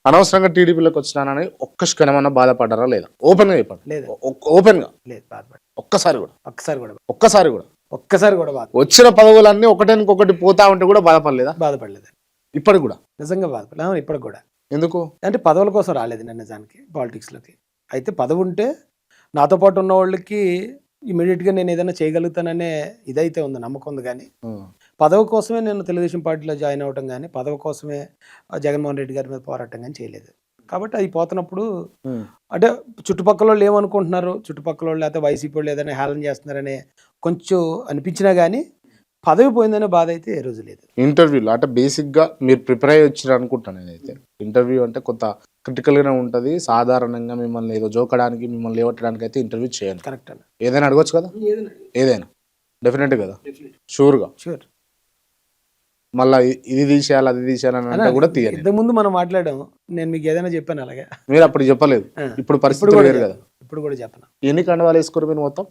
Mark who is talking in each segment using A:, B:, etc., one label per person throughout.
A: అనవసరంగా టీడీపీలోకి వచ్చినానని ఒక్క క్షణమన్నా బాధపడ్డారా లేదా? ఓపెన్ గా చెప్పండి.
B: లేదు
A: ఓపెన్ గా
B: లేదు బాధపడ
A: ఒక్కసారి కూడా
B: ఒక్కసారి కూడా బాధ
A: వచ్చిన పదవులన్నీ ఒకటి పోతా ఉంటే కూడా బాధపడలేదా?
B: బాధపడలేదు
A: ఇప్పటికి కూడా
B: నిజంగా బాధపడలేదు. ఇప్పటికి కూడా
A: ఎందుకు
B: అంటే పదవుల కోసం రాలేదు నేను నిజానికి పాలిటిక్స్లోకి. అయితే పదవి ఉంటే నాతో పాటు ఉన్న వాళ్ళకి ఇమీడియట్గా నేను ఏదైనా చేయగలుగుతాననే ఇదైతే ఉంది, నమ్మకం ఉంది. కానీ పదవి కోసమే నేను తెలుగుదేశం పార్టీలో జాయిన్ అవ్వటం కానీ, పదవి కోసమే జగన్మోహన్ రెడ్డి గారి మీద పోరాటం కానీ చేయలేదు. కాబట్టి అది పోతున్నప్పుడు అంటే చుట్టుపక్కల వాళ్ళు ఏమనుకుంటున్నారు, చుట్టుపక్కల వాళ్ళు లేకపోతే వైసీపీ వాళ్ళు ఏదైనా హేళన చేస్తున్నారనే కొంచెం అనిపించినా కానీ పదవి పోయిందనే బాధ అయితే ఏ రోజు లేదు.
A: ఇంటర్వ్యూలో అంటే బేసిక్ గా మీరు ప్రిపేర్ అయ్యి వచ్చారు అనుకుంటాను నేనైతే. ఇంటర్వ్యూ అంటే కొంత క్రిటికల్ గానే ఉంటది. సాధారణంగా మిమ్మల్ని ఏదో జోకడానికి, మిమ్మల్ని లేవట్టడానికి అయితే ఇంటర్వ్యూ చేయండి.
B: కరెక్ట్ అన్న.
A: ఏదైనా అడగొచ్చు కదా, ఏదైనా డెఫినెట్ కదా, షూర్. మళ్ళీ ఇది తీసేయాలి అది తీసేయాలని అంటే కూడా తీయాలి.
B: ఇంతకు ముందు మనం మాట్లాడాము, నేను మీకు ఏదైనా చెప్పాను అలాగే.
A: మీరు అప్పుడు చెప్పలేదు, ఇప్పుడు పరిస్థితి వేరు కదా.
B: ఇప్పుడు కూడా చెప్పను.
A: ఎన్ని కండవాలు వేసుకోరు మీరు? మొత్తం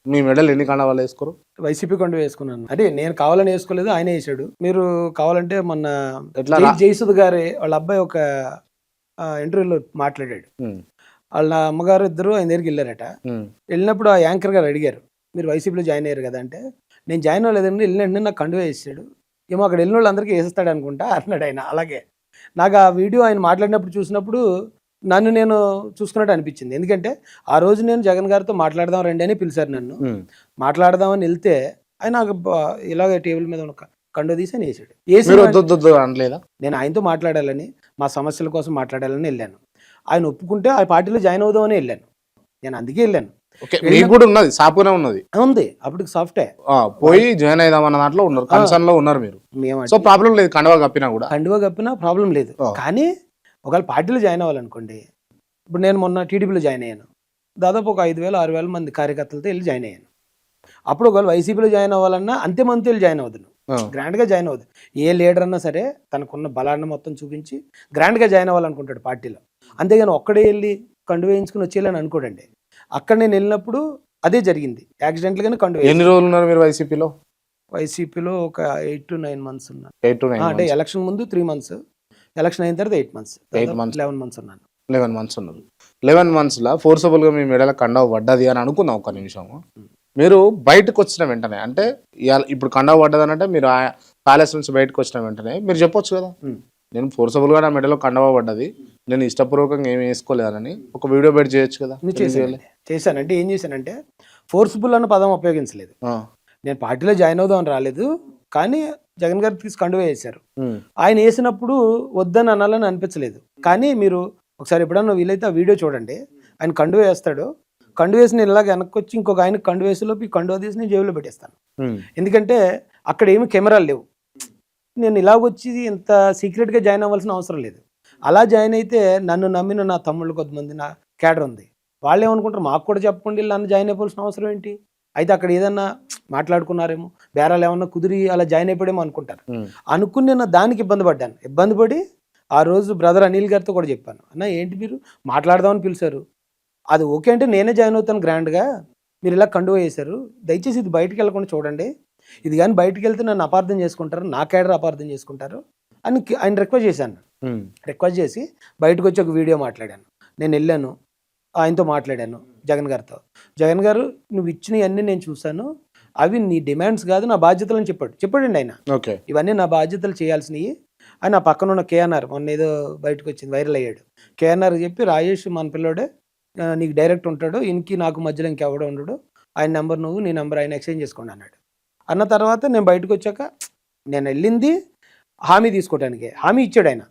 A: మీ మెడల్ ఎన్ని కండవాలు వేసుకోరు?
B: వైసీపీ కొండ వేసుకున్నాను. అంటే నేను కావాలని వేసుకోలేదు, ఆయన వేసాడు. మీరు కావాలంటే మొన్న జయసుధ్ గారి వాళ్ళ అబ్బాయి ఒక ఇంటర్వ్యూలో మాట్లాడాడు. వాళ్ళ అమ్మగారు ఇద్దరు ఆయన దగ్గరికి వెళ్ళారట. వెళ్ళినప్పుడు ఆ యాంకర్ గారు అడిగారు, మీరు వైసీపీలో జాయిన్ అయ్యారు కదా అంటే, నేను జాయిన్ అవ్వలేదండి, వెళ్ళినట్టు నాకు కండువా వేసాడు. ఏమో అక్కడ వెళ్ళిన వాళ్ళందరికీ వేసేస్తాడు అనుకుంటా అన్నాడు ఆయన. అలాగే నాకు ఆ వీడియో ఆయన మాట్లాడినప్పుడు చూసినప్పుడు నన్ను నేను చూసుకున్నట్టు అనిపించింది. ఎందుకంటే ఆ రోజు నేను జగన్ గారితో మాట్లాడదాం రండి అని పిలిచారు నన్ను. మాట్లాడదామని వెళ్తే ఆయన ఇలాగ టేబుల్ మీద ఉన్న కండు తీసి అని వేసాడు. నేను ఆయనతో మాట్లాడాలని, మా సమస్యల కోసం మాట్లాడాలని వెళ్ళాను. ఆయన ఒప్పుకుంటే ఆ పార్టీలో జాయిన్ అవుదామని వెళ్ళాను. నేను అందుకే వెళ్ళాను. ఉంది అప్పటికి సాఫ్టే
A: పోయి జాయిన్ అయిదామన్న దాంట్లో ఉన్నారు, కన్సర్న్ లో ఉన్నారు మీరు. సో ప్రాబ్లం లేదు, కండువా కప్పినా
B: ప్రాబ్లం లేదు. కానీ ఒకవేళ పార్టీలో జాయిన్ అవ్వాలనుకోండి, ఇప్పుడు నేను మొన్న టీడీపీలో జాయిన్ అయ్యాను. దాదాపు ఒక 5,000-6,000 మంది కార్యకర్తలతో వెళ్ళి జాయిన్ అయ్యాను. అప్పుడు ఒకవేళ వైసీపీలో జాయిన్ అవ్వాలన్నా అంతే మంది వెళ్ళి జాయిన్ అవుతాను. గ్రాండ్గా జాయిన్ అవుతుంది. ఏ లీడర్ అన్నా సరే తనకున్న బలాన్ని మొత్తం చూపించి గ్రాండ్గా జాయిన్ అవ్వాలనుకుంటాడు పార్టీలో. అంతేగాని ఒక్కడే వెళ్ళి కండు వేయించుకుని వచ్చేయాలని అనుకోడండి. అక్కడ నేను వెళ్ళినప్పుడు అదే జరిగింది, యాక్సిడెంట్గానే కండు.
A: ఎన్ని రోజులు ఉన్నారు మీరు వైసీపీలో?
B: వైసీపీలో ఒక 8 to 9 months ఉన్నాను. అంటే ఎలక్షన్ ముందు 3 months, ఎలక్షన్ అయిన తర్వాత 8 months, 11 months ఉన్నాను.
A: 11 months ఉన్నారు. 11 months లా ఫోర్సబుల్ గా మీ మెడల కండవ పడ్డది అని అనుకుందాం ఒక నిమిషం. మీరు బయటకు వచ్చిన వెంటనే, అంటే ఇప్పుడు కండవ పడ్డది అంటే మీరు ప్యాలెస్ నుంచి బయటకు వచ్చిన వెంటనే మీరు చెప్పొచ్చు కదా, నేను ఫోర్సబుల్ గా నా మెడలో కండవ పడ్డది, నేను ఇష్టపూర్వకంగా ఏమి వేసుకోలేదని ఒక వీడియో బయట చేయొచ్చు కదా.
B: చేశానంటే ఏం చేశానంటే ఫోర్స్ఫుల్ అన్న పదం ఉపయోగించలేదు. నేను పార్టీలో జాయిన్ అవుదాం అని రాలేదు, కానీ జగన్ గారు తీసి కండువా వేశారు. ఆయన వేసినప్పుడు వద్దని అనాలని అనిపించలేదు. కానీ మీరు ఒకసారి ఎప్పుడన్నా వీలైతే ఆ వీడియో చూడండి. ఆయన కండువా వేస్తాడు, కండువా వేసి నేను ఇలాగ వెనక్కి వచ్చి ఇంకొక ఆయన కండువా వేసేలోపు ఈ కండువా తీసి నేను జేబులో పెట్టేస్తాను. ఎందుకంటే అక్కడ ఏమి కెమెరాలు లేవు. నేను ఇలాగొచ్చి ఇంత సీక్రెట్గా జాయిన్ అవ్వాల్సిన అవసరం లేదు. అలా జాయిన్ అయితే నన్ను నమ్మిన నా తమ్ముళ్ళు కొంతమంది, నా క్యాడర్ ఉంది, వాళ్ళు ఏమనుకుంటారు, మాకు కూడా చెప్పండి నన్ను జాయిన్ అయిపోవాల్సిన అవసరం ఏంటి, అయితే అక్కడ ఏదన్నా మాట్లాడుకున్నారేమో, బేరాలు ఏమన్నా కుదిరి అలా జాయిన్ అయిపోయామో అనుకుంటారు. అనుకుని నేను దానికి ఇబ్బంది పడి ఆ రోజు బ్రదర్ అనిల్ గారితో కూడా చెప్పాను, అన్న ఏంటి మీరు మాట్లాడదామని పిలిచారు, అది ఓకే అంటే నేనే జాయిన్ అవుతాను గ్రాండ్గా, మీరు ఇలా కండువా వేశారు, దయచేసి ఇది బయటకు వెళ్ళకుండా చూడండి, ఇది కానీ బయటకు వెళ్తే నన్ను అపార్థం చేసుకుంటారు, నా క్యాడర్ అపార్థం చేసుకుంటారు అని ఆయన రిక్వెస్ట్ చేశాను. రిక్వెస్ట్ చేసి బయటకు వచ్చి ఒక వీడియో మాట్లాడాను. నేను వెళ్ళాను, ఆయనతో మాట్లాడాను జగన్ గారితో. జగన్ గారు నువ్వు ఇచ్చినవన్నీ నేను చూశాను, అవి నీ డిమాండ్స్ కాదు నా బాధ్యతలు అని చెప్పాడండి ఆయన. ఇవన్నీ నా బాధ్యతలు చేయాల్సినవి అని ఆ పక్కన ఉన్న కేఎన్ఆర్, మొన్న ఏదో బయటకు వచ్చింది, వైరల్ అయ్యాడు, కేఎన్ఆర్ చెప్పి రాజేష్ మన పిల్లోడే నీకు డైరెక్ట్ ఉంటాడు, ఇంకి నాకు మధ్యలో ఇంకెవడో ఉండడు, ఆయన నెంబర్ నువ్వు నీ నెంబర్ ఆయన ఎక్స్చేంజ్ చేసుకోండి అన్నాడు. అన్న తర్వాత నేను బయటకు వచ్చాక నేను వెళ్ళింది హామీ తీసుకోవడానికి, హామీ ఇచ్చాడు ఆయన.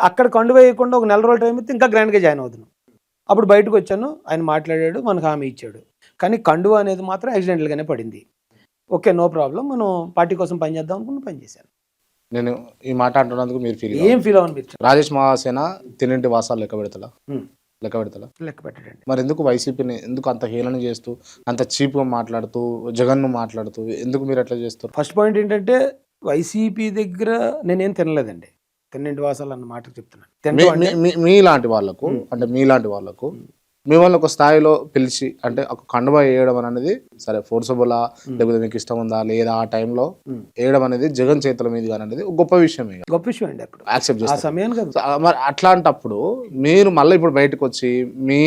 B: అక్కడ కండువా వేయకుండా ఒక 4 రోజుల టైం ఇస్తే ఇంకా గ్రాండ్గా జాయిన్ అవుతున్నాను. అప్పుడు బయటకు వచ్చాను, ఆయన మాట్లాడాడు, మనకు హామీ ఇచ్చాడు. కానీ కండువా అనేది మాత్రం యాక్సిడెంటల్గానే పడింది. ఓకే నో ప్రాబ్లం, మనం పార్టీ కోసం పనిచేద్దాం అనుకుని పనిచేశాను.
A: నేను ఈ మాట అంటున్నందుకు మీరు
B: ఏం ఫీల్ అవ్వను.
A: రాజేష్ మహాసేన తిన్నింటి వాసాలు లెక్క పెడతలా?
B: లెక్క పెట్టండి.
A: మరి ఎందుకు వైసీపీని ఎందుకు అంత హేళన చేస్తూ, అంత చీప్గా మాట్లాడుతూ, జగన్ను మాట్లాడుతూ ఎందుకు మీరు అట్లా చేస్తారు?
B: ఫస్ట్ పాయింట్ ఏంటంటే వైసీపీ దగ్గర నేనేం తినలేదండి, తిన్నింటి వాసాలు అన్న మాట చెప్తున్నాను.
A: మీలాంటి వాళ్ళకు అంటే మీలాంటి వాళ్ళకు మిమ్మల్ని ఒక స్థాయిలో పిలిచి అంటే ఒక కండువా వేయడం అనేది సరే ఫోర్సబులా లేకపోతే మీకు ఇష్టం ఉందా లేదా ఆ టైంలో వేయడం అనేది జగన్ చేతుల మీద అనేది ఒక గొప్ప విషయం
B: గొప్ప విషయం అండి అప్పుడు
A: యాక్సెప్ట్
B: ఆ
A: చేస్తారు.
B: సమయానికి అది.
A: సో, మరి అట్లాంటప్పుడు మీరు మళ్ళీ ఇప్పుడు బయటకు వచ్చి మీ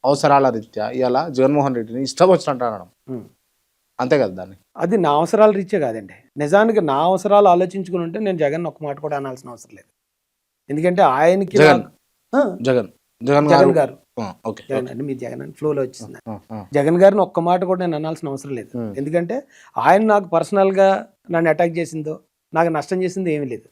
A: అవసరాల రీత్యా ఇలా జగన్మోహన్ రెడ్డిని ఇష్టం వచ్చినట్టు అనడం
B: ఉమ్.
A: అంతే కదా దాన్ని.
B: అది నా అవసరాల రీత్యా కాదండి. నిజానికి నా అవసరాలు ఆలోచించుకుని ఉంటే నేను జగన్ ఒక్క మాట కూడా అనాల్సిన అవసరం లేదు. ఎందుకంటే ఆయనకి
A: జగన్
B: ఆ,
A: జగన్ జగన్
B: జగన్ గారు
A: ఓకే
B: జగన్ అంటే మీరు జగన్ అని ఫ్లోలో వచ్చింది. జగన్ గారిని ఒక్క మాట కూడా నేను అనాల్సిన అవసరం లేదు. ఎందుకంటే ఆయన నాకు పర్సనల్గా నన్ను అటాక్ చేసిందో నాకు నష్టం చేసిందో ఏమీ లేదు.